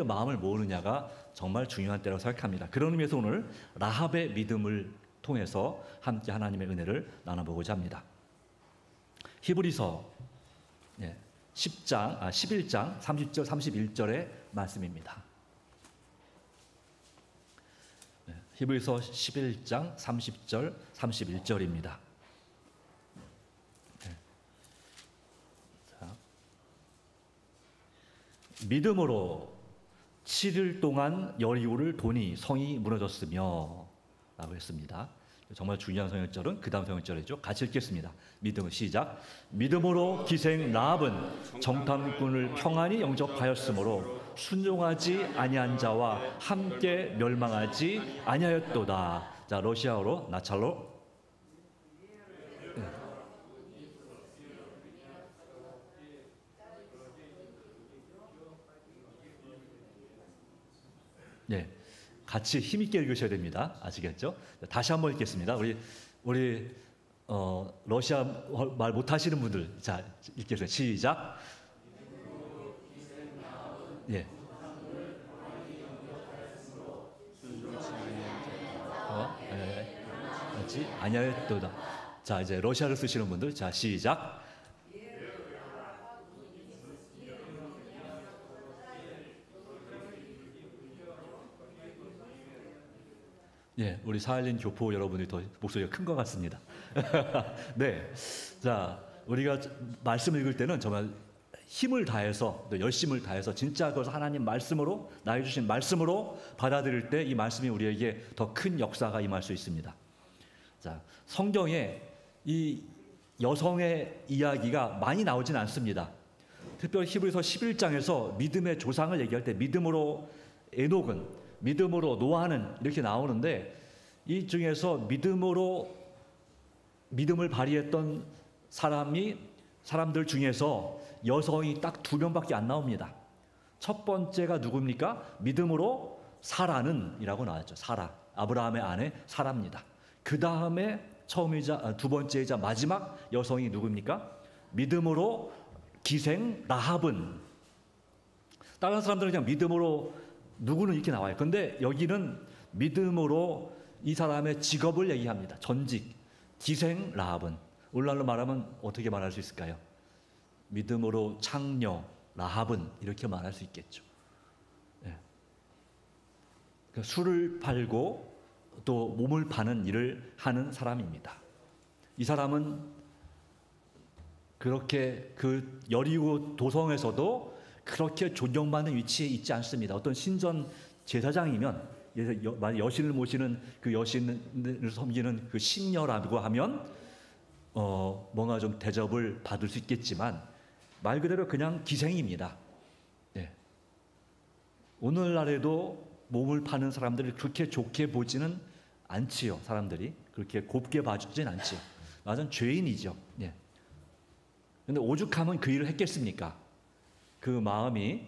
마음을 모으느냐가 정말 중요한 때라고 생각합니다. 그런 의미에서 오늘 라합의 믿음을 통해서 함께 하나님의 은혜를 나눠보고자 합니다. 히브리서 11장 30절 31절의 말씀입니다. 히브리서 11장 30절 31절입니다. 믿음으로 7일 동안 여리고를 도니 성이 무너졌으며 라고 했습니다. 정말 중요한 성경절은 그 다음 성경절이죠. 같이 읽겠습니다. 믿음은 시작. 믿음으로 기생 라합은 정탐꾼을 평안히 영접하였으므로 순종하지 아니한 자와 함께 멸망하지 아니하였도다. 자, 러시아어로 나찰로. 네, 같이 힘있게 읽으셔야 됩니다. 아시겠죠? 다시 한번 읽겠습니다. 우리 러시아 말 못하시는 분들, 자 읽겠습니다. 시작. 예. 아니하였도다. 자, 이제 러시아를 쓰시는 분들, 자 시작. 예, 우리 사할린 교포 여러분이 더 목소리가 큰 것 같습니다. 네, 자 우리가 말씀 읽을 때는 정말 힘을 다해서 또 열심을 다해서 진짜 그것을 하나님 말씀으로 나에게 주신 말씀으로 받아들일 때 이 말씀이 우리에게 더 큰 역사가 임할 수 있습니다. 자, 성경에 이 여성의 이야기가 많이 나오진 않습니다. 특별히 히브리서 11장에서 믿음의 조상을 얘기할 때 믿음으로 에녹은, 믿음으로 노아는 이렇게 나오는데 이 중에서 믿음을 발휘했던 사람들 중에서 여성이 딱 2명밖에 안 나옵니다. 첫 번째가 누굽니까? 믿음으로 사라는이라고 나왔죠. 사라, 아브라함의 아내 사라입니다. 그 다음에 두 번째이자 마지막 여성이 누굽니까? 믿음으로 기생 라합은. 다른 사람들은 그냥 믿음으로 누구는 이렇게 나와요. 근데 여기는 믿음으로 이 사람의 직업을 얘기합니다. 전직, 기생 라합은. 오늘날로 말하면 어떻게 말할 수 있을까요? 믿음으로 창녀 라합은 이렇게 말할 수 있겠죠. 네. 술을 팔고 또 몸을 파는 일을 하는 사람입니다. 이 사람은 그렇게 그 여리고 도성에서도 그렇게 존경받는 위치에 있지 않습니다. 어떤 신전 제사장이면 여신을 모시는 그 여신을 섬기는 그 신녀라고 하면 뭔가 좀 대접을 받을 수 있겠지만 말 그대로 그냥 기생입니다. 네. 오늘날에도 몸을 파는 사람들을 그렇게 좋게 보지는 않지요. 사람들이 그렇게 곱게 봐주진 않지요. 맞은 죄인이죠. 네. 근데 오죽하면 그 일을 했겠습니까? 그 마음이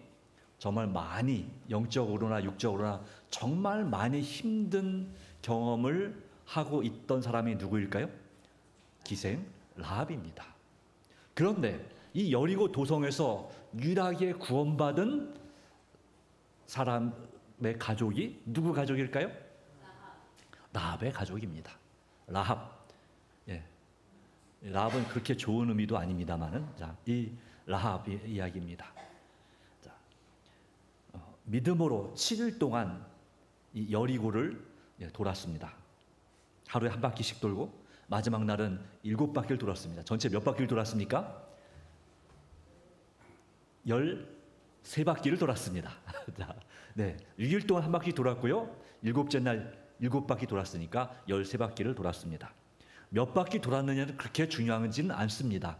정말 많이 영적으로나 육적으로나 정말 많이 힘든 경험을 하고 있던 사람이 누구일까요? 기생 라합입니다. 그런데 이 여리고 도성에서 유일하게 구원받은 사람의 가족이 누구 가족일까요? 라합의 가족입니다. 라합. 예. 라합은 그렇게 좋은 의미도 아닙니다만은, 자, 이 라합의 이야기입니다. 자, 믿음으로 7일 동안 이 여리고를 돌았습니다. 하루에 한 바퀴씩 돌고 마지막 날은 7바퀴를 돌았습니다. 전체 몇 바퀴를 돌았습니까? 13바퀴를 돌았습니다. 자, 네, 6일 동안 한 바퀴 돌았고요. 7째 날 7바퀴 돌았으니까 13바퀴를 돌았습니다. 몇 바퀴 돌았느냐는 그렇게 중요한지는 않습니다.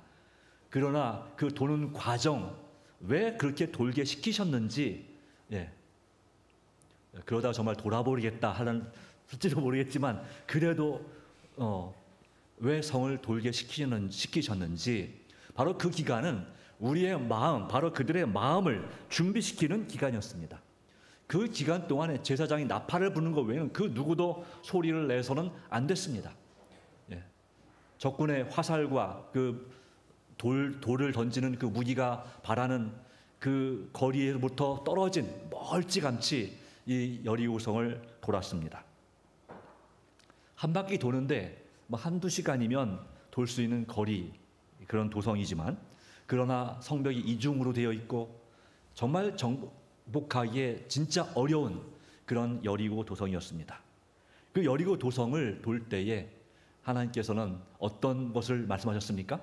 그러나 그 도는 과정, 왜 그렇게 돌게 시키셨는지, 예, 그러다가 정말 돌아버리겠다 하는 실제로 모르겠지만 그래도 왜 성을 돌게 시키셨는지, 바로 그 기간은 우리의 마음, 바로 그들의 마음을 준비시키는 기간이었습니다. 그 기간 동안에 제사장이 나팔을 부는 것 외에는 그 누구도 소리를 내서는 안 됐습니다. 예. 적군의 화살과 그 돌을 던지는 그 무기가 바라는 그 거리에부터 떨어진 멀찌감치 이 여리고성을 돌았습니다. 한 바퀴 도는데 뭐 한두 시간이면 돌 수 있는 거리, 그런 도성이지만, 그러나 성벽이 이중으로 되어 있고 정말 정복하기에 진짜 어려운 그런 여리고 도성이었습니다. 그 여리고 도성을 돌 때에 하나님께서는 어떤 것을 말씀하셨습니까?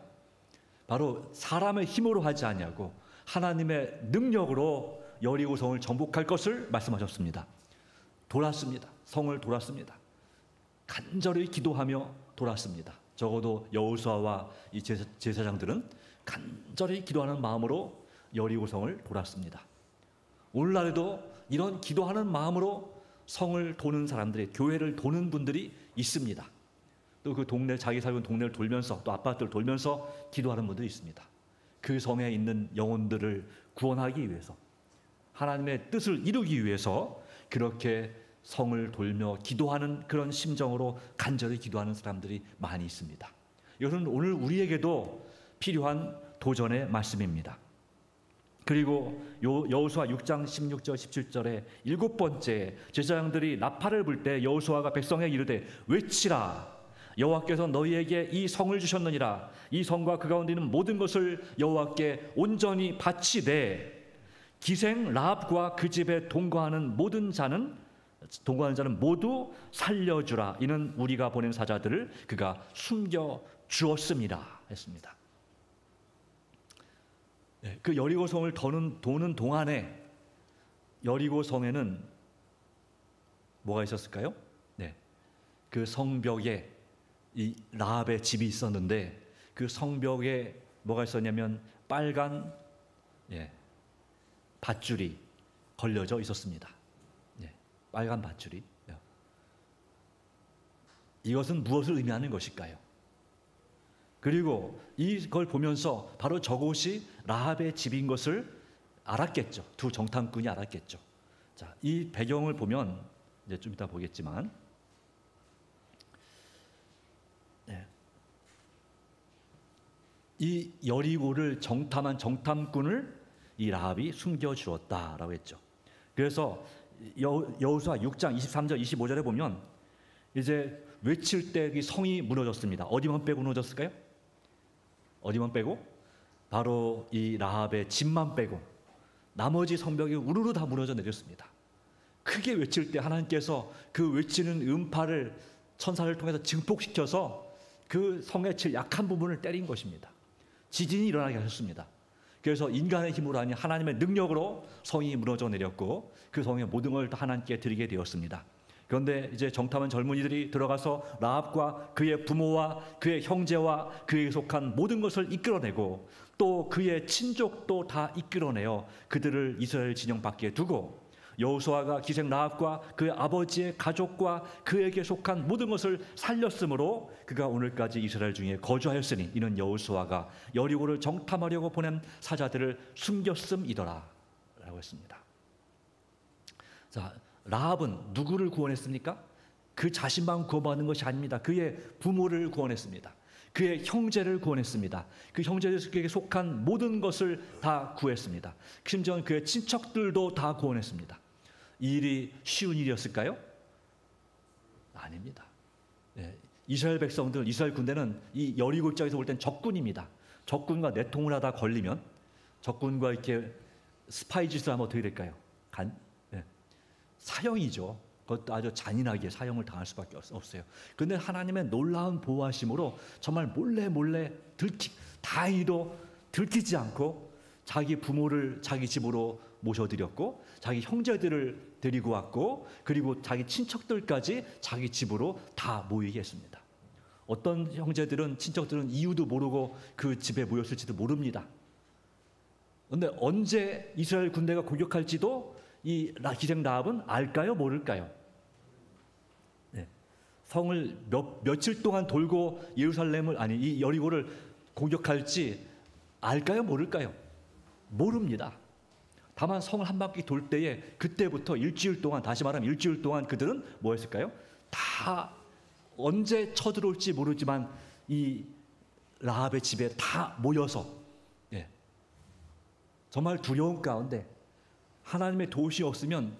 바로 사람의 힘으로 하지 아니하고 하나님의 능력으로 여리고성을 정복할 것을 말씀하셨습니다. 돌았습니다. 성을 돌았습니다. 간절히 기도하며 돌았습니다. 적어도 여호수아와 이 제사장들은 간절히 기도하는 마음으로 여리고성을 돌았습니다. 오늘날에도 이런 기도하는 마음으로 성을 도는 사람들이, 교회를 도는 분들이 있습니다. 또 그 동네, 자기 살고 동네를 돌면서, 또 아파트를 돌면서 기도하는 분들이 있습니다. 그 성에 있는 영혼들을 구원하기 위해서, 하나님의 뜻을 이루기 위해서 그렇게 성을 돌며 기도하는 그런 심정으로 간절히 기도하는 사람들이 많이 있습니다. 이것은 오늘 우리에게도 필요한 도전의 말씀입니다. 그리고 여호수아 6장 16절 17절에 일곱 번째, 제사장들이 나팔을 불 때 여호수아가 백성에게 이르되 외치라, 여호와께서 너희에게 이 성을 주셨느니라. 이 성과 그 가운데 있는 모든 것을 여호와께 온전히 바치되 기생 라합과 그 집에 동거하는 자는 모두 살려주라. 이는 우리가 보낸 사자들을 그가 숨겨 주었습니다 했습니다. 그 여리고성을 도는 동안에 여리고성에는 뭐가 있었을까요? 그 성벽에 이 라합의 집이 있었는데, 그 성벽에 뭐가 있었냐면 빨간 밧줄이 걸려져 있었습니다. 빨간 밧줄이. 이것은 무엇을 의미하는 것일까요? 그리고 이걸 보면서 바로 저곳이 라합의 집인 것을 알았겠죠. 두 정탐꾼이 알았겠죠. 자, 이 배경을 보면 이제 좀 이따 보겠지만, 이 여리고를 정탐한 정탐꾼을 이 라합이 숨겨주었다라고 했죠. 그래서 여호수아 6장 23절 25절에 보면 이제 외칠 때 성이 무너졌습니다. 어디만 빼고 무너졌을까요? 어디만 빼고? 바로 이 라합의 집만 빼고 나머지 성벽이 우르르 다 무너져 내렸습니다. 크게 외칠 때 하나님께서 그 외치는 음파를 천사를 통해서 증폭시켜서 그 성의 제일 약한 부분을 때린 것입니다. 지진이 일어나게 하셨습니다. 그래서 인간의 힘으로 아닌 하나님의 능력으로 성이 무너져 내렸고 그 성의 모든 걸 하나님께 드리게 되었습니다. 그런데 이제 정탐한 젊은이들이 들어가서 라합과 그의 부모와 그의 형제와 그에게 속한 모든 것을 이끌어내고 또 그의 친족도 다 이끌어내어 그들을 이스라엘 진영 밖에 두고 여호수아가 기생 라합과 그의 아버지의 가족과 그에게 속한 모든 것을 살렸으므로 그가 오늘까지 이스라엘 중에 거주하였으니 이는 여호수아가 여리고를 정탐하려고 보낸 사자들을 숨겼음이더라 라고 했습니다. 자, 라합은 누구를 구원했습니까? 그 자신만 구원받는 것이 아닙니다. 그의 부모를 구원했습니다. 그의 형제를 구원했습니다. 그 형제들에게 속한 모든 것을 다 구했습니다. 심지어 그의 친척들도 다 구원했습니다. 이 일이 쉬운 일이었을까요? 아닙니다. 이스라엘 백성들, 이스라엘 군대는 이 여리고 입장에서 볼 땐 적군입니다. 적군과 내통을 하다 걸리면 적군과 이렇게 스파이 짓을 하면 어떻게 될까요? 사형이죠. 그것도 아주 잔인하게 사형을 당할 수밖에 없어요. 그런데 하나님의 놀라운 보호하심으로 정말 몰래 다행히도 들키지 않고 자기 부모를 자기 집으로 모셔드렸고 자기 형제들을 데리고 왔고 그리고 자기 친척들까지 자기 집으로 다 모이게 했습니다. 어떤 형제들은 친척들은 이유도 모르고 그 집에 모였을지도 모릅니다. 그런데 언제 이스라엘 군대가 공격할지도 이 기생 라합은 알까요? 모를까요? 성을 며칠 동안 돌고 이 여리고를 공격할지 알까요? 모를까요? 모릅니다. 다만 성을 한 바퀴 돌 때에 그때부터 일주일 동안, 다시 말하면 일주일 동안 그들은 뭐 했을까요? 다 언제 쳐들어올지 모르지만 이 라합의 집에 다 모여서 정말 두려움 가운데 하나님의 도우심이 없으면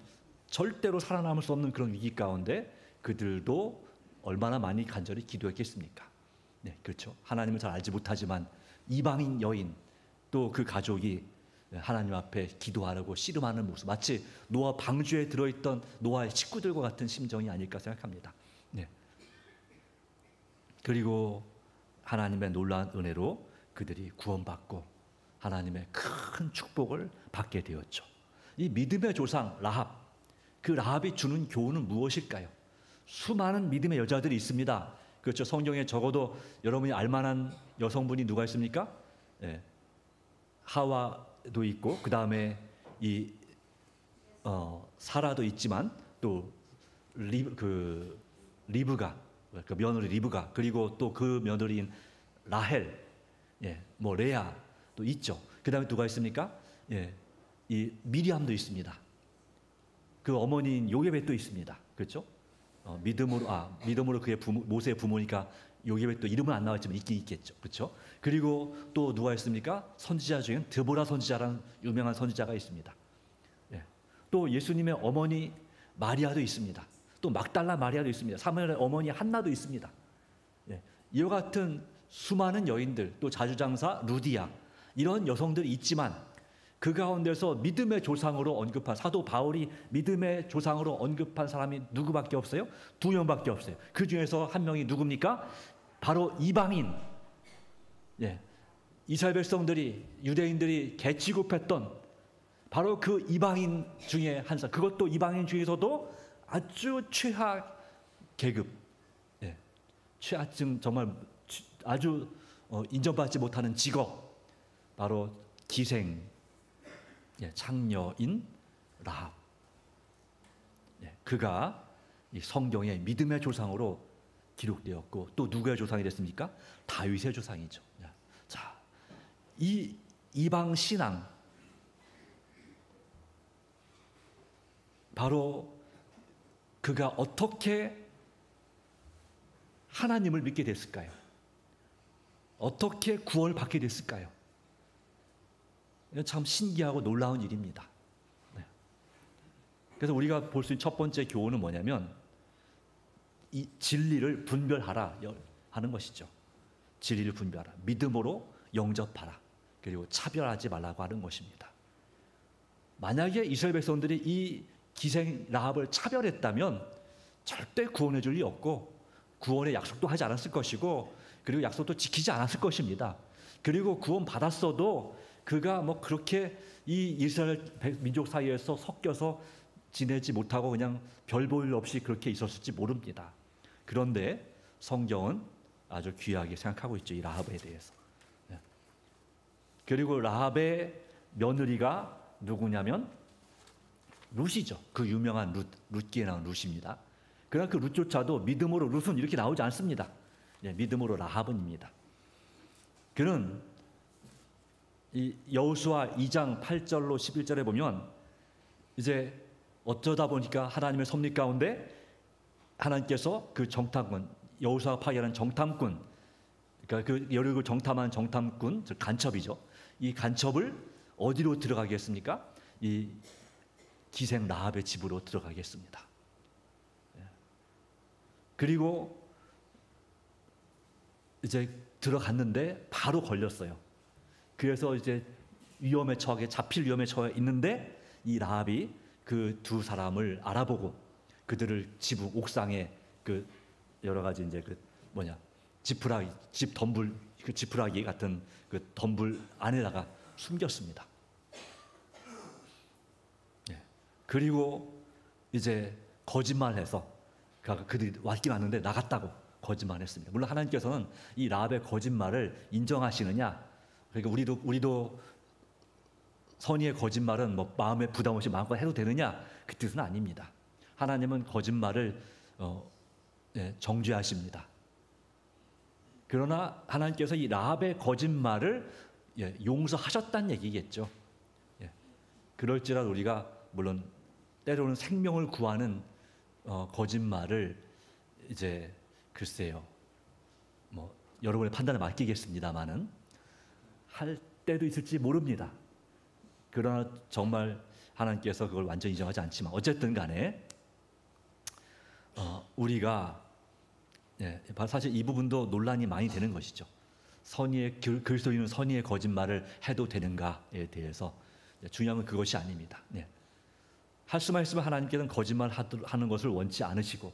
절대로 살아남을 수 없는 그런 위기 가운데 그들도 얼마나 많이 간절히 기도했겠습니까? 네, 그렇죠. 하나님을 잘 알지 못하지만 이방인 여인 또 그 가족이 하나님 앞에 기도하려고 씨름하는 모습, 마치 노아 방주에 들어있던 노아의 식구들과 같은 심정이 아닐까 생각합니다. 네. 그리고 하나님의 놀라운 은혜로 그들이 구원받고 하나님의 큰 축복을 받게 되었죠. 이 믿음의 조상 라합, 그 라합이 주는 교훈은 무엇일까요? 수많은 믿음의 여자들이 있습니다. 그렇죠. 성경에 적어도 여러분이 알만한 여성분이 누가 있습니까? 네. 하와도 있고 그 다음에 이 사라도 있지만 또 리브가, 그 며느리 리브가, 그리고 또 그 며느리인 라헬, 예, 뭐 레아 또 있죠. 그 다음에 누가 있습니까? 예, 이 미리암도 있습니다. 그 어머니인 요게벳도 있습니다. 그렇죠? 믿음으로 그의 모세의 부모니까 요게벳 또 이름은 안 나왔지만 있긴 있겠죠. 그렇죠? 그리고 또 누가 있습니까? 선지자 중에 드보라 선지자라는 유명한 선지자가 있습니다. 예. 또 예수님의 어머니 마리아도 있습니다. 또 막달라 마리아도 있습니다. 사무엘의 어머니 한나도 있습니다. 예. 이와 같은 수많은 여인들, 또 자주장사 루디아, 이런 여성들이 있지만 그 가운데서 믿음의 조상으로 언급한, 사도 바울이 믿음의 조상으로 언급한 사람이 누구밖에 없어요? 2명밖에 없어요. 그 중에서 한 명이 누굽니까? 바로 이방인, 예, 이스라엘 백성들이, 유대인들이 개취급했던 바로 그 이방인 중에 한 사람, 그것도 이방인 중에서도 아주 최하 계급, 예, 최하층, 정말 아주 인정받지 못하는 직업, 바로 기생, 예, 창녀인 라합. 예, 그가 이 성경의 믿음의 조상으로 기록되었고, 또 누구의 조상이 됐습니까? 다윗의 조상이죠. 자, 이 이방 신앙, 바로 그가 어떻게 하나님을 믿게 됐을까요? 어떻게 구원을 받게 됐을까요? 참 신기하고 놀라운 일입니다. 네. 그래서 우리가 볼 수 있는 첫 번째 교훈은 뭐냐면 이 진리를 분별하라 하는 것이죠. 진리를 분별하라. 믿음으로 영접하라. 그리고 차별하지 말라고 하는 것입니다. 만약에 이스라엘 백성들이 이 기생 라합을 차별했다면 절대 구원해 줄 리 없고 구원의 약속도 하지 않았을 것이고 그리고 약속도 지키지 않았을 것입니다. 그리고 구원 받았어도 그가 뭐 그렇게 이 이스라엘 민족 사이에서 섞여서 지내지 못하고 그냥 별 볼 일 없이 그렇게 있었을지 모릅니다. 그런데 성경은 아주 귀하게 생각하고 있죠. 이 라합에 대해서. 그리고 라합의 며느리가 누구냐면 룻이죠. 그 유명한 룻기에 나온 룻입니다. 그러나 그 룻조차도 믿음으로 룻은 이렇게 나오지 않습니다. 믿음으로 라합은입니다. 그는 이 여호수아 2장 8절로 11절에 보면 이제 어쩌다 보니까 하나님의 섭리 가운데 하나님께서 그 정탐꾼, 여호수아가 파견한 정탐꾼, 그러니까 그 여리고를 정탐한 정탐꾼, 즉 간첩이죠. 이 간첩을 어디로 들어가게 했습니까? 이 기생 라합의 집으로 들어가게 했습니다. 그리고 이제 들어갔는데 바로 걸렸어요. 그래서 이제 위험에 처하게, 잡힐 위험에 처해 있는데 이 라합이 그 두 사람을 알아보고 그들을 지붕 옥상에 그 여러 가지 이제 그 지푸라기, 집 덤불, 그 지푸라기 같은 그 덤불 안에다가 숨겼습니다. 그리고 이제 거짓말해서 그들이 왔긴 왔는데 나갔다고 거짓말했습니다. 물론 하나님께서는 이 라합의 거짓말을 인정하시느냐? 그러니까 우리도 선의의 거짓말은 뭐 마음에 부담 없이 마음껏 해도 되느냐? 그 뜻은 아닙니다. 하나님은 거짓말을 정죄하십니다. 그러나 하나님께서 이 라합의 거짓말을 용서하셨다는 얘기겠죠. 그럴지라도 우리가 물론 때로는 생명을 구하는 거짓말을 이제 글쎄요, 뭐 여러분의 판단에 맡기겠습니다만은 할 때도 있을지 모릅니다. 그러나 정말 하나님께서 그걸 완전히 인정하지 않지만 어쨌든 간에 우리가 사실 이 부분도 논란이 많이 되는 것이죠. 그리스도인은 선의의 거짓말을 해도 되는가에 대해서 중요한 건 그것이 아닙니다. 할 수만 있으면 하나님께서는 거짓말하는 것을 원치 않으시고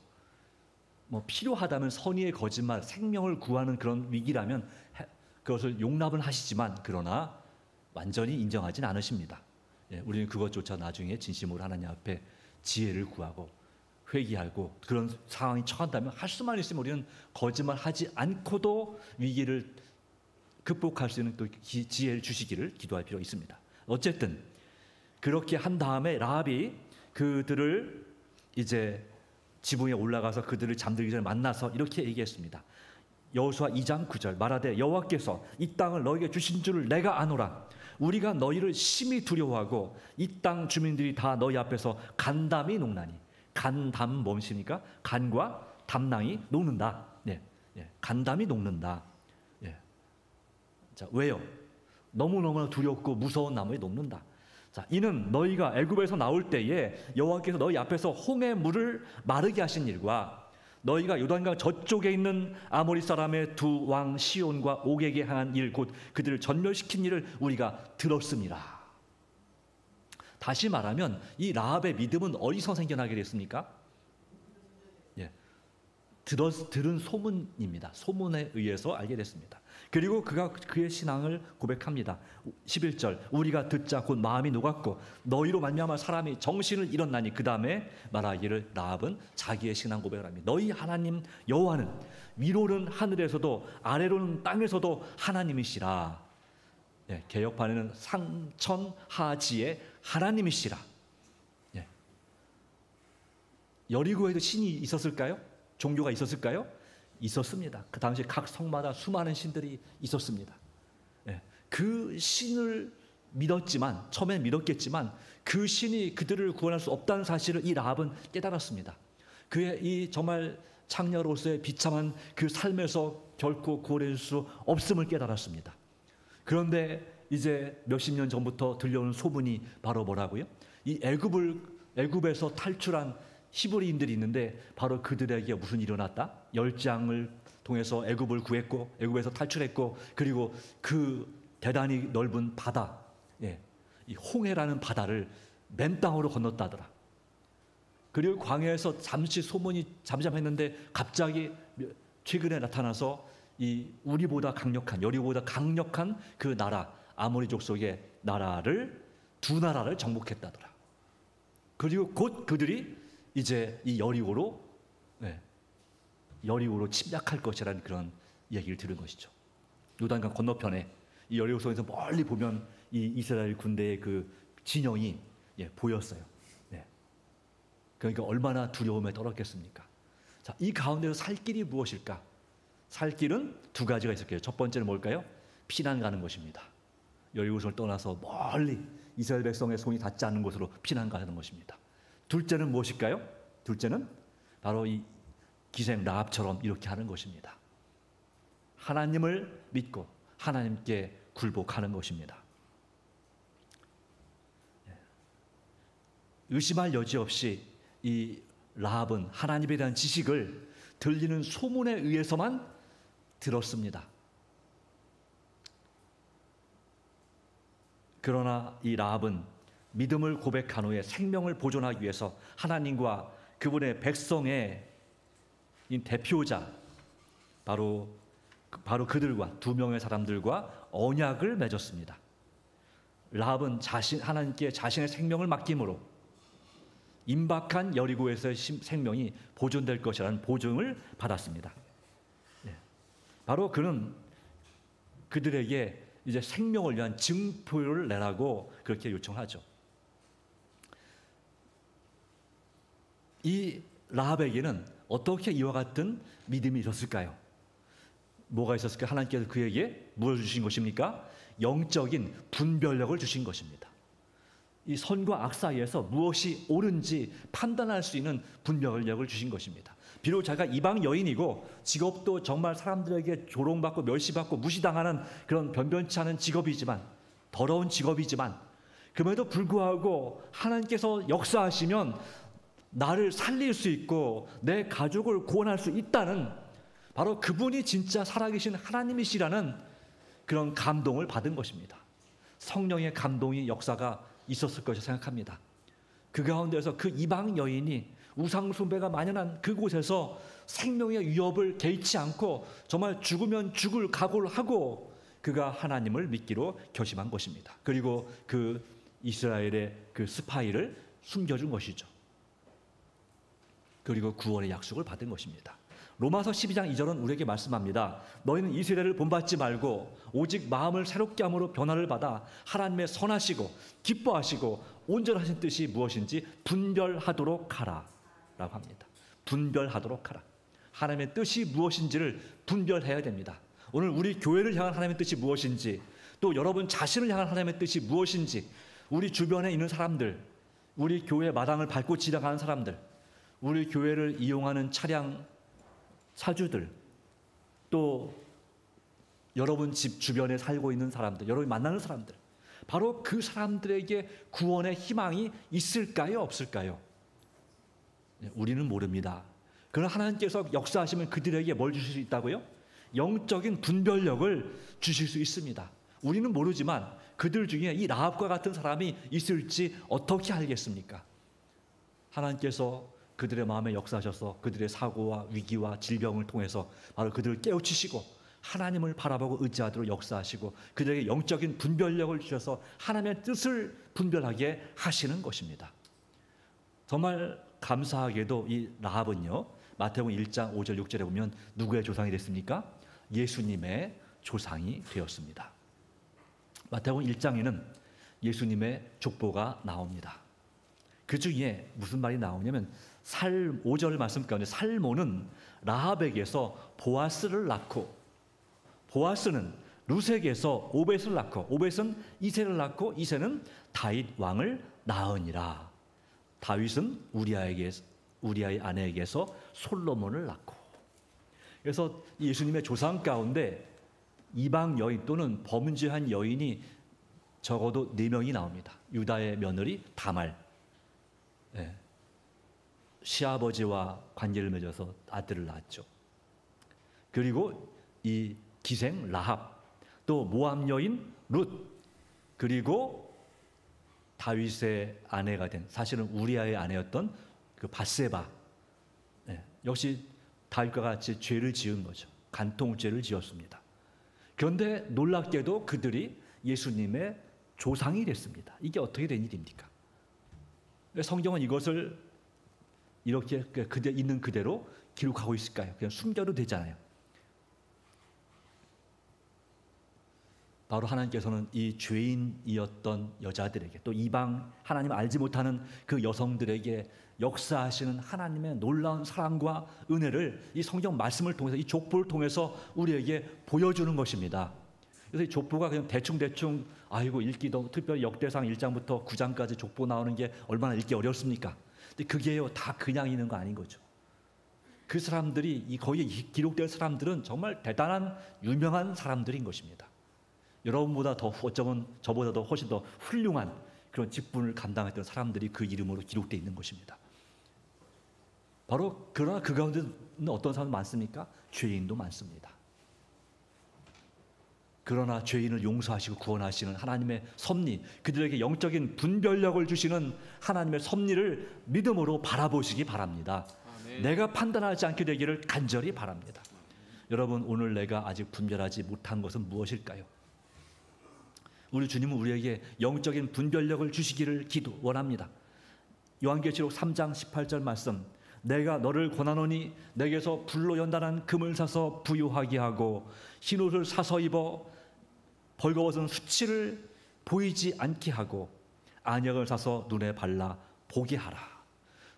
필요하다면 선의의 거짓말, 생명을 구하는 그런 위기라면 그것을 용납은 하시지만 그러나 완전히 인정하진 않으십니다. 우리는 그것조차 나중에 진심으로 하나님 앞에 지혜를 구하고 회개하고 그런 상황이 처한다면 할 수만 있으면 우리는 거짓말하지 않고도 위기를 극복할 수 있는 또 지혜를 주시기를 기도할 필요가 있습니다. 어쨌든 그렇게 한 다음에 라합이 그들을 이제 지붕에 올라가서 그들을 잠들기 전에 만나서 이렇게 얘기했습니다. 여호수아 2장 9절 말하되 여호와께서 이 땅을 너희에게 주신 줄을 내가 아노라. 우리가 너희를 심히 두려워하고 이 땅 주민들이 다 너희 앞에서 간담이 녹나니. 간담 무엇입니까? 간과 담낭이 녹는다. 간담이 녹는다. 자, 왜요? 너무너무 두렵고 무서운 나무에 녹는다. 자, 이는 너희가 애굽에서 나올 때에 여호와께서 너희 앞에서 홍해 물을 마르게 하신 일과 너희가 요단강 저쪽에 있는 아모리 사람의 두 왕 시온과 옥에게 행한 일 곧 그들을 전멸시킨 일을 우리가 들었습니다. 다시 말하면 이 라합의 믿음은 어디서 생겨나게 됐습니까? 들은 소문입니다. 소문에 의해서 알게 됐습니다. 그리고 그가 그의 신앙을 고백합니다. 11절 우리가 듣자 곧 마음이 녹았고 너희로 말미암아 사람이 정신을 잃었나니 그 다음에 말하기를 라합은 자기의 신앙 고백을 합니다. 너희 하나님 여호와는 위로는 하늘에서도 아래로는 땅에서도 하나님이시라. 개역판에는 상천하지의 하나님이시라. 여리고에도 신이 있었을까요? 종교가 있었을까요? 있었습니다. 그 당시 각 성마다 수많은 신들이 있었습니다. 그 신을 믿었지만 처음엔 믿었겠지만 그 신이 그들을 구원할 수 없다는 사실을 이 라합은 깨달았습니다. 그의 이 정말 창녀로서의 비참한 그 삶에서 결코 구원해 줄 수 없음을 깨달았습니다. 그런데 이제 몇십 년 전부터 들려오는 소문이 바로 뭐라고요? 이 애굽에서 탈출한 히브리인들이 있는데 바로 그들에게 무슨 일이 일어났다? 열장을 통해서 애굽을 구했고 애굽에서 탈출했고 그리고 그 대단히 넓은 바다, 이 홍해라는 바다를 맨땅으로 건넜다더라. 그리고 광야에서 잠시 소문이 잠잠했는데 갑자기 최근에 나타나서 이 우리보다 강력한 여리고보다 강력한 그 나라 아모리 족속의 두 나라를 정복했다더라. 그리고 곧 그들이 이제 이 여리고로 침략할 것이라는 그런 얘기를 들은 것이죠. 요단강 건너편에 이 여리고성에서 멀리 보면 이 이스라엘 군대의 그 진영이 보였어요. 그러니까 얼마나 두려움에 떨었겠습니까? 자, 이 가운데서 살 길이 무엇일까? 살 길은 두 가지가 있을게요. 첫 번째는 뭘까요? 피난 가는 것입니다. 여리고성을 떠나서 멀리 이스라엘 백성의 손이 닿지 않는 곳으로 피난 가는 것입니다. 둘째는 무엇일까요? 둘째는 바로 이 기생 라합처럼 이렇게 하는 것입니다. 하나님을 믿고 하나님께 굴복하는 것입니다. 의심할 여지 없이 이 라합은 하나님에 대한 지식을 들리는 소문에 의해서만 들었습니다. 그러나 이 라합은 믿음을 고백한 후에 생명을 보존하기 위해서 하나님과 그분의 백성의 대표자 바로 그들과 두 명의 사람들과 언약을 맺었습니다. 라합은 하나님께 자신의 생명을 맡김으로 임박한 여리고에서의 생명이 보존될 것이라는 보증을 받았습니다. 바로 그는 그들에게 이제 생명을 위한 증표를 내라고 그렇게 요청하죠. 이 라합에게는 어떻게 이와 같은 믿음이 있었을까요? 뭐가 있었을까요? 하나님께서 그에게 무엇을 주신 것입니까? 영적인 분별력을 주신 것입니다. 이 선과 악 사이에서 무엇이 옳은지 판단할 수 있는 분별력을 주신 것입니다. 비록 자기가 이방 여인이고 직업도 정말 사람들에게 조롱받고 멸시받고 무시당하는 그런 변변치 않은 직업이지만 더러운 직업이지만 그럼에도 불구하고 하나님께서 역사하시면 나를 살릴 수 있고 내 가족을 구원할 수 있다는, 바로 그분이 진짜 살아계신 하나님이시라는 그런 감동을 받은 것입니다. 성령의 감동이 역사가 있었을 것이라 생각합니다. 그 가운데서 그 이방 여인이 우상 숭배가 만연한 그곳에서 생명의 위협을 개의치 않고 정말 죽으면 죽을 각오를 하고 그가 하나님을 믿기로 결심한 것입니다. 그리고 그 이스라엘의 그 스파이를 숨겨준 것이죠. 그리고 구원의 약속을 받은 것입니다. 로마서 12장 2절은 우리에게 말씀합니다. 너희는 이스라엘을 본받지 말고 오직 마음을 새롭게 함으로 변화를 받아 하나님의 선하시고 기뻐하시고 온전하신 뜻이 무엇인지 분별하도록 하라 라고 합니다. 분별하도록 하라. 하나님의 뜻이 무엇인지를 분별해야 됩니다. 오늘 우리 교회를 향한 하나님의 뜻이 무엇인지, 또 여러분 자신을 향한 하나님의 뜻이 무엇인지, 우리 주변에 있는 사람들, 우리 교회 마당을 밟고 지나가는 사람들, 우리 교회를 이용하는 차량 사주들, 또 여러분 집 주변에 살고 있는 사람들, 여러분이 만나는 사람들, 바로 그 사람들에게 구원의 희망이 있을까요, 없을까요? 우리는 모릅니다. 그러나 하나님께서 역사하시면 그들에게 뭘 주실 수 있다고요? 영적인 분별력을 주실 수 있습니다. 우리는 모르지만 그들 중에 이 라합과 같은 사람이 있을지 어떻게 알겠습니까? 하나님께서 그들의 마음에 역사하셔서 그들의 사고와 위기와 질병을 통해서 바로 그들을 깨우치시고 하나님을 바라보고 의지하도록 역사하시고 그들에게 영적인 분별력을 주셔서 하나님의 뜻을 분별하게 하시는 것입니다. 정말 감사하게도 이 라합은요, 마태복음 1장 5절 6절에 보면 누구의 조상이 됐습니까? 예수님의 조상이 되었습니다. 마태복음 1장에는 예수님의 족보가 나옵니다. 그 중에 무슨 말이 나오냐면 5절 말씀 가운데 살모는 라합에게서 보아스를 낳고, 보아스는 루색에서 오벳을 낳고, 오벳은 이새를 낳고, 이새는 다윗 왕을 낳으니라. 다윗은 우리아의 아내에게서 솔로몬을 낳고. 그래서 예수님의 조상 가운데 이방 여인 또는 범죄한 여인이 적어도 4명이 나옵니다. 유다의 며느리 다말, 시아버지와 관계를 맺어서 아들을 낳았죠. 그리고 이 기생 라합, 또 모압 여인 룻, 그리고 다윗의 아내가 된, 사실은 우리아의 아내였던 그 밧세바, 역시 다윗과 같이 죄를 지은 거죠. 간통죄를 지었습니다. 그런데 놀랍게도 그들이 예수님의 조상이 됐습니다. 이게 어떻게 된 일입니까? 성경은 이것을 이렇게 있는 그대로 기록하고 있을까요? 그냥 숨겨도 되잖아요. 바로 하나님께서는 이 죄인이었던 여자들에게, 또 이방 하나님 알지 못하는 그 여성들에게 역사하시는 하나님의 놀라운 사랑과 은혜를 이 성경 말씀을 통해서, 이 족보를 통해서 우리에게 보여주는 것입니다. 그래서 이 족보가 그냥 대충 아이고 읽기도, 특별히 역대상 1장부터 9장까지 족보 나오는 게 얼마나 읽기 어렵습니까? 근데 그게요 다 그냥 있는 거 아닌 거죠. 그 사람들이, 거기에 기록된 사람들은 정말 대단한 유명한 사람들인 것입니다. 여러분보다 더, 어쩌면 저보다도 훨씬 더 훌륭한 그런 직분을 감당했던 사람들이 그 이름으로 기록되어 있는 것입니다. 바로, 그러나 그 가운데는 어떤 사람도 많습니까? 죄인도 많습니다. 그러나 죄인을 용서하시고 구원하시는 하나님의 섭리, 그들에게 영적인 분별력을 주시는 하나님의 섭리를 믿음으로 바라보시기 바랍니다. 아멘. 내가 판단하지 않게 되기를 간절히 바랍니다. 여러분, 오늘 내가 아직 분별하지 못한 것은 무엇일까요? 우리 주님은 우리에게 영적인 분별력을 주시기를 원합니다. 요한계시록 3장 18절 말씀, 내가 너를 권하노니 내게서 불로 연단한 금을 사서 부유하게 하고 흰옷을 사서 입어 벌거벗은 수치를 보이지 않게 하고 안약을 사서 눈에 발라 보게 하라.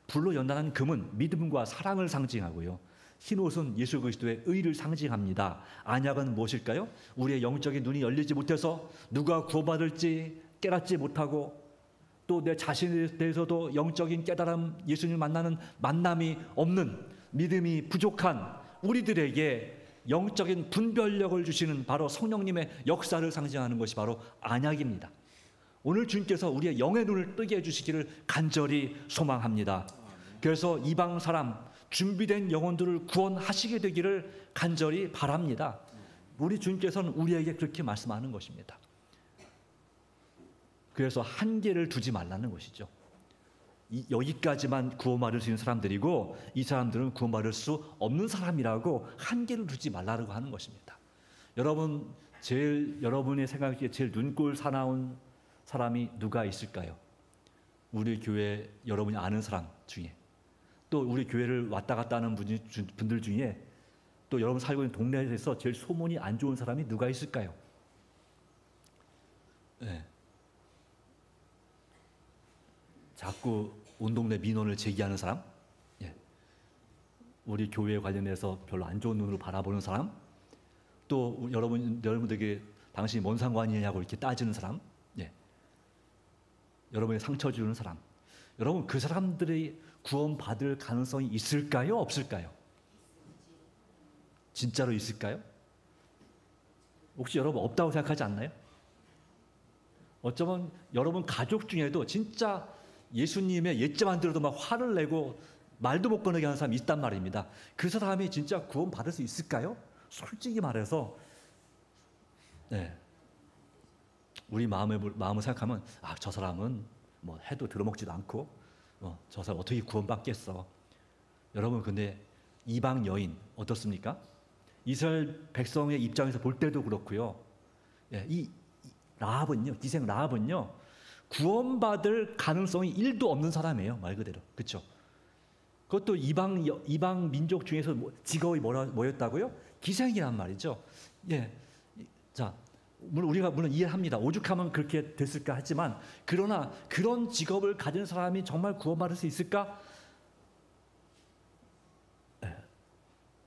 불로 연단한 금은 믿음과 사랑을 상징하고요, 흰옷은 예수 그리스도의 의를 상징합니다. 안약은 무엇일까요? 우리의 영적인 눈이 열리지 못해서 누가 구원받을지 깨닫지 못하고, 또 내 자신에 대해서도 영적인 깨달음, 예수님을 만나는 만남이 없는, 믿음이 부족한 우리들에게 영적인 분별력을 주시는 바로 성령님의 역사를 상징하는 것이 바로 안약입니다. 오늘 주님께서 우리의 영의 눈을 뜨게 해주시기를 간절히 소망합니다. 그래서 이방 사람, 준비된 영혼들을 구원하시게 되기를 간절히 바랍니다. 우리 주님께서는 우리에게 그렇게 말씀하는 것입니다. 그래서 한계를 두지 말라는 것이죠. 여기까지만 구원받을 수 있는 사람들이고 이 사람들은 구원받을 수 없는 사람이라고 한계를 두지 말라고 하는 것입니다. 여러분의 생각에 제일 눈꼴 사나운 사람이 누가 있을까요? 우리 교회 여러분이 아는 사람 중에, 또 우리 교회를 왔다 갔다 하는 분들 중에, 또 여러분 살고 있는 동네에서 제일 소문이 안 좋은 사람이 누가 있을까요? 네. 자꾸 온 동네 민원을 제기하는 사람, 예. 우리 교회에 관련해서 별로 안 좋은 눈으로 바라보는 사람, 또 여러분들에게 당신이 뭔 상관이냐고 이렇게 따지는 사람, 예. 여러분의 상처 주는 사람, 여러분 그 사람들이 구원받을 가능성이 있을까요? 없을까요? 진짜로 있을까요? 혹시 여러분 없다고 생각하지 않나요? 어쩌면 여러분 가족 중에도 진짜 예수님의 옛자만 들어도 막 화를 내고 말도 못 꺼내게 하는 사람이 있단 말입니다. 그 사람이 진짜 구원받을 수 있을까요? 솔직히 말해서, 네. 우리 마음을 생각하면 저 사람은 뭐 해도 들어먹지도 않고 저 사람 어떻게 구원받겠어. 여러분 근데 이방 여인 어떻습니까? 이스라엘 백성의 입장에서 볼 때도 그렇고요. 예, 이 라합은요, 기생 라합은요, 구원받을 가능성이 1도 없는 사람이에요. 말 그대로. 그렇죠? 그것도 이방 민족 중에서 직업이 뭐였다고요? 기생이란 말이죠. 예. 자, 물론 이해합니다. 오죽하면 그렇게 됐을까 하지만, 그러나 그런 직업을 가진 사람이 정말 구원받을 수 있을까?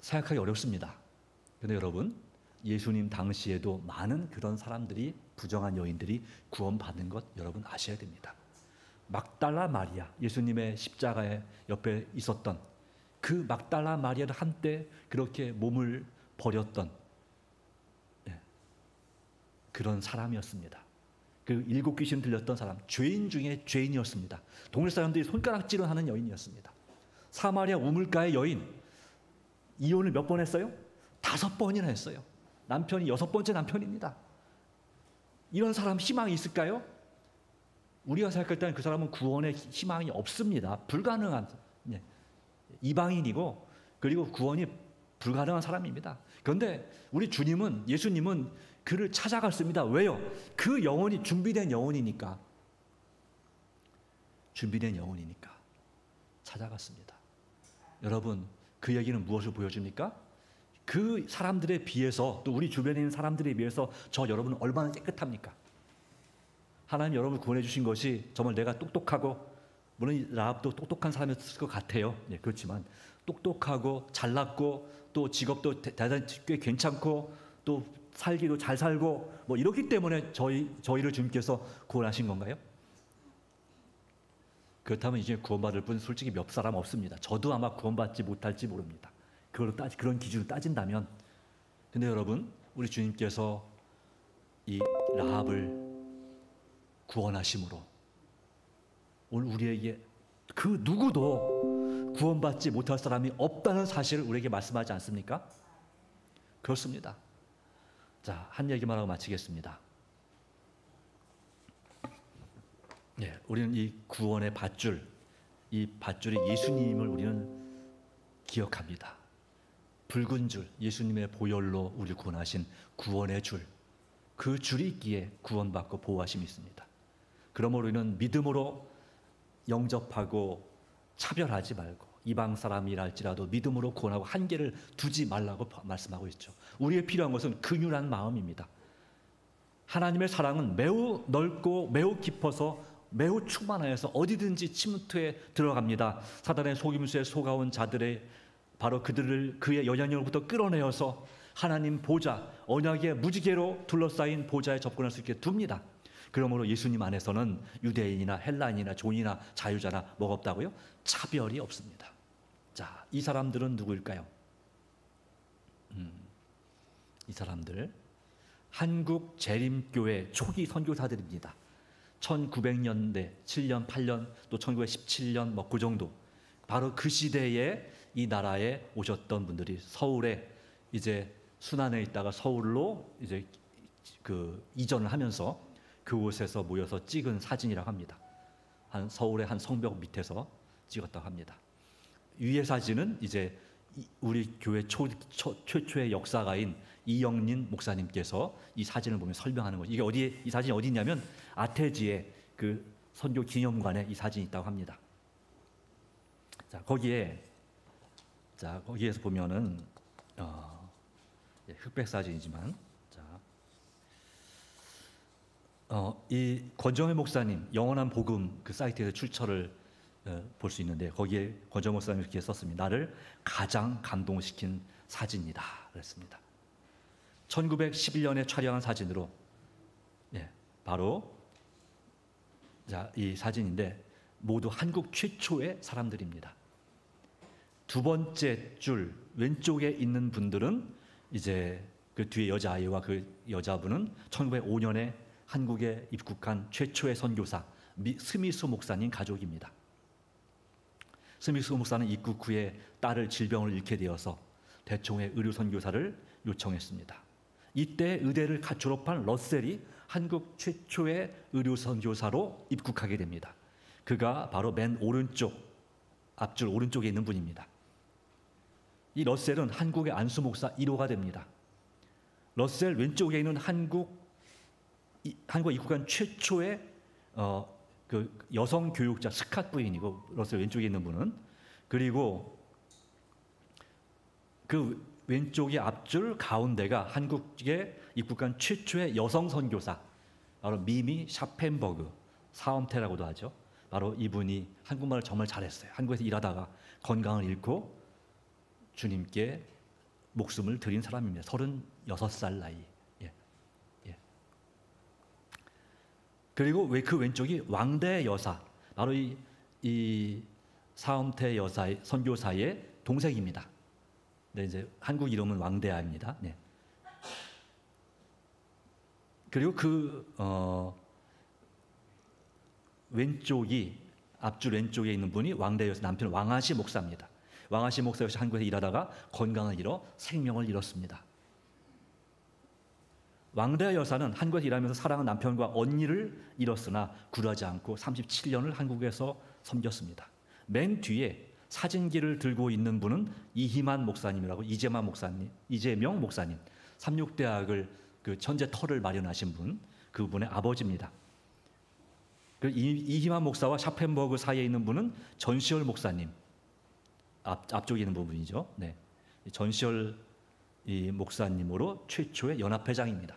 생각하기 어렵습니다. 그런데 여러분, 예수님 당시에도 많은 그런 사람들이, 부정한 여인들이 구원받는 것 여러분 아셔야 됩니다. 막달라 마리아, 예수님의 십자가의 옆에 있었던 그 막달라 마리아를 한때 그렇게 몸을 버렸던 그런 사람이었습니다. 그 7 귀신 들렸던 사람, 죄인 중에 죄인이었습니다. 동네 사람들이 손가락질을 하는 여인이었습니다. 사마리아 우물가의 여인, 이혼을 몇 번 했어요? 5번이나 했어요. 남편이 6번째 남편입니다. 이런 사람 희망이 있을까요? 우리가 생각할 때는 그 사람은 구원의 희망이 없습니다. 불가능한, 이방인이고, 그리고 구원이 불가능한 사람입니다. 그런데 우리 주님은, 예수님은 그를 찾아갔습니다. 왜요? 그 영혼이 준비된 영혼이니까. 준비된 영혼이니까 찾아갔습니다. 여러분, 그 얘기는 무엇을 보여줍니까? 그 사람들에 비해서, 또 우리 주변에 있는 사람들에 비해서 저 여러분은 얼마나 깨끗합니까? 하나님 여러분을 구원해 주신 것이 정말 내가 똑똑하고, 물론 라합도 똑똑한 사람이었을 것 같아요. 네, 그렇지만 똑똑하고 잘났고 또 직업도 대단히 꽤 괜찮고 또 살기도 잘 살고 뭐 이렇기 때문에 저희를 주님께서 구원하신 건가요? 그렇다면 이제 구원받을 분 솔직히 몇 사람 없습니다. 저도 아마 구원받지 못할지 모릅니다. 그런 기준으로 따진다면. 근데 여러분, 우리 주님께서 이 라합을 구원하심으로 오늘 우리에게 그 누구도 구원받지 못할 사람이 없다는 사실을 우리에게 말씀하지 않습니까? 그렇습니다. 자, 한 얘기만 하고 마치겠습니다. 우리는 이 구원의 밧줄, 이 밧줄이 예수님을 우리는 기억합니다. 붉은 줄, 예수님의 보혈로 우리를 구원하신 구원의 줄, 그 줄이 있기에 구원받고 보호하심이 있습니다. 그러므로 우리는 믿음으로 영접하고 차별하지 말고, 이방 사람이랄지라도 믿음으로 구원하고 한계를 두지 말라고 말씀하고 있죠. 우리의 필요한 것은 긍휼한 마음입니다. 하나님의 사랑은 매우 넓고 매우 깊어서 매우 충만하여서 어디든지 침투에 들어갑니다. 사단의 속임수에 속아온 자들의 바로 그의 영향력으로부터 끌어내어서 하나님 보좌, 언약의 무지개로 둘러싸인 보좌에 접근할 수 있게 둡니다. 그러므로 예수님 안에서는 유대인이나 헬라인이나 종이나 자유자나 뭐가 없다고요? 차별이 없습니다. 자, 이 사람들은 누구일까요? 이 사람들 한국 재림교회 초기 선교사들입니다. 1900년대 7년, 8년 또 1917년 뭐 그 정도 바로 그 시대에 이 나라에 오셨던 분들이 서울에 이제 순안에 있다가 서울로 이제 그 이전을 하면서 그곳에서 모여서 찍은 사진이라고 합니다. 한 서울의 한 성벽 밑에서 찍었다고 합니다. 위의 사진은 이제 우리 교회 최초의 역사가인 이영린 목사님께서 이 사진을 보면 설명하는 거죠. 이게 어디에 이 사진이 어디 있냐면 아태지에 그 선교 기념관에 이 사진이 있다고 합니다. 자 거기에서 보면은 흑백 사진이지만 이 권정회 목사님 영원한 복음 그 사이트에서 출처를 볼 수 있는데 거기에 권정회 목사님이 이렇게 썼습니다. 나를 가장 감동시킨 사진이다 그랬습니다. 1911년에 촬영한 사진으로 바로 이 사진인데 모두 한국 최초의 사람들입니다. 두 번째 줄 왼쪽에 있는 분들은 이제 그 뒤에 여자아이와 그 여자분은 1905년에 한국에 입국한 최초의 선교사 스미스 목사님 가족입니다. 스미스 목사는 입국 후에 딸을 질병을 잃게 되어서 대총회 의료 선교사를 요청했습니다. 이때 의대를 졸업한 러셀이 한국 최초의 의료 선교사로 입국하게 됩니다. 그가 바로 맨 오른쪽 앞줄 오른쪽에 있는 분입니다. 이 러셀은 한국의 안수 목사 1호가 됩니다. 러셀 왼쪽에 있는 한국에 입국한 최초의 그 여성 교육자 스캇 부인이고 러셀 왼쪽에 있는 분은 그리고 그 왼쪽의 앞줄 가운데가 한국에 입국한 최초의 여성 선교사 바로 미미 샤펜버그 사엄태라고도 하죠. 바로 이분이 한국말을 정말 잘했어요. 한국에서 일하다가 건강을 잃고 주님께 목숨을 드린 사람입니다. 36살 나이. 그리고 그 왼쪽이 왕대 여사, 바로 이 사엄태 여사의 선교사의 동생입니다. 네, 이제 한국 이름은 왕대아입니다. 네. 그리고 왼쪽이 앞줄 왼쪽에 있는 분이 왕대 여사 남편 왕아시 목사입니다. 왕아시 목사 역시 한국에서 일하다가 건강을 잃어 생명을 잃었습니다. 왕대 여사는 한국에서 일하면서 사랑하는 남편과 언니를 잃었으나 굴하지 않고 37년을 한국에서 섬겼습니다. 맨 뒤에 사진기를 들고 있는 분은 이희만 목사님이라고 이재명 목사님, 삼육대학을 그 천재 터를 마련하신 분, 그분의 아버지입니다. 이희만 목사와 샤펜버그 사이에 있는 분은 전시열 목사님, 앞쪽에 있는 부분이죠. 네, 전시열 이 목사님으로 최초의 연합회장입니다.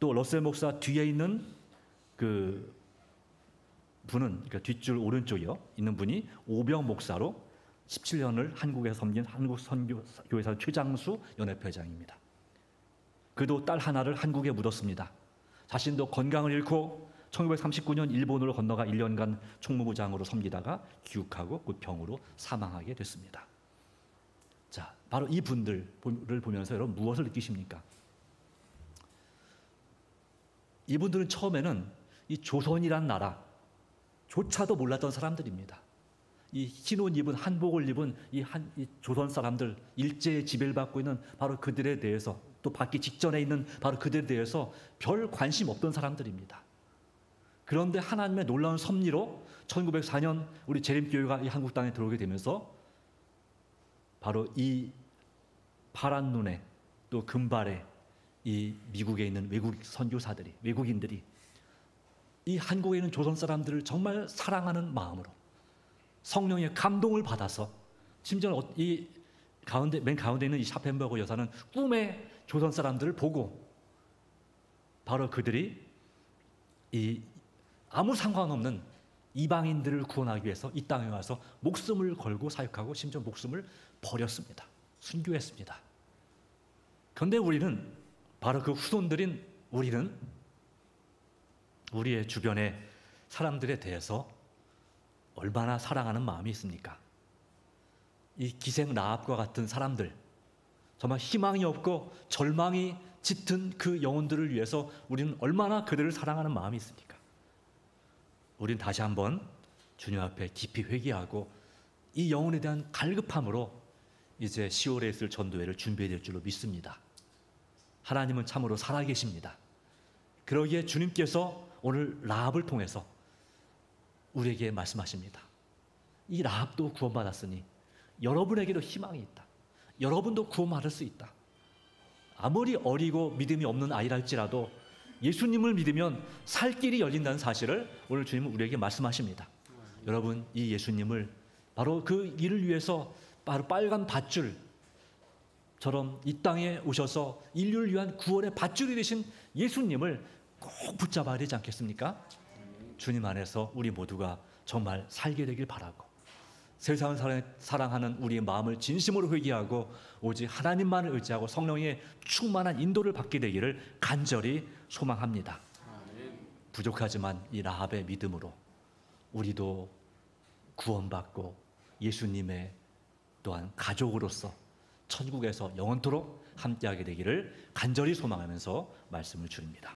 또 러셀 목사 뒤에 있는 그 분은 그러니까 뒷줄 오른쪽이요 있는 분이 오병 목사로 17년을 한국에 섬긴 한국 선교교회사 최장수 연합회장입니다. 그도 딸 하나를 한국에 묻었습니다. 자신도 건강을 잃고 1939년 일본으로 건너가 1년간 총무부장으로 섬기다가 귀국하고 곧 병으로 사망하게 됐습니다. 자, 바로 이 분들을 보면서 여러분 무엇을 느끼십니까? 이분들은 처음에는 이 조선이란 나라조차도 몰랐던 사람들입니다. 이 흰 옷 입은 한복을 입은 이 조선 사람들, 일제에 지배를 받고 있는 바로 그들에 대해서 또 받기 직전에 있는 바로 그들에 대해서 별 관심 없던 사람들입니다. 그런데 하나님의 놀라운 섭리로 1904년 우리 재림교회가 이 한국 땅에 들어오게 되면서 바로 이 파란 눈에 또 금발에 이 미국에 있는 외국인들이 이 한국에 있는 조선 사람들을 정말 사랑하는 마음으로 성령의 감동을 받아서 심지어 이 맨 가운데 있는 이 샤펜버그 여사는 꿈에 조선 사람들을 보고 바로 그들이 이 아무 상관없는 이방인들을 구원하기 위해서 이 땅에 와서 목숨을 걸고 사역하고 심지어 목숨을 버렸습니다. 순교했습니다. 그런데 우리는 바로 그 후손들인 우리는 우리의 주변의 사람들에 대해서 얼마나 사랑하는 마음이 있습니까? 이 기생 라합과 같은 사람들, 정말 희망이 없고 절망이 짙은 그 영혼들을 위해서 우리는 얼마나 그들을 사랑하는 마음이 있습니까? 우린 다시 한번 주님 앞에 깊이 회개하고 이 영혼에 대한 갈급함으로 이제 10월에 있을 전도회를 준비해야 될 줄로 믿습니다. 하나님은 참으로 살아계십니다. 그러기에 주님께서 오늘 라합을 통해서 우리에게 말씀하십니다. 이 라합도 구원받았으니 여러분에게도 희망이 있다. 여러분도 구원받을 수 있다. 아무리 어리고 믿음이 없는 아이라 할지라도 예수님을 믿으면 살 길이 열린다는 사실을 오늘 주님은 우리에게 말씀하십니다. 여러분, 이 예수님을 바로 그 일을 위해서 바로 빨간 밧줄처럼 이 땅에 오셔서 인류를 위한 구원의 밧줄이 되신 예수님을 꼭 붙잡아야 되지 않겠습니까? 주님 안에서 우리 모두가 정말 살게 되길 바라고 세상을 사랑하는 우리의 마음을 진심으로 회개하고 오직 하나님만을 의지하고 성령의 충만한 인도를 받게 되기를 간절히 소망합니다. 부족하지만 이 라합의 믿음으로 우리도 구원받고 예수님의 또한 가족으로서 천국에서 영원토록 함께하게 되기를 간절히 소망하면서 말씀을 드립니다.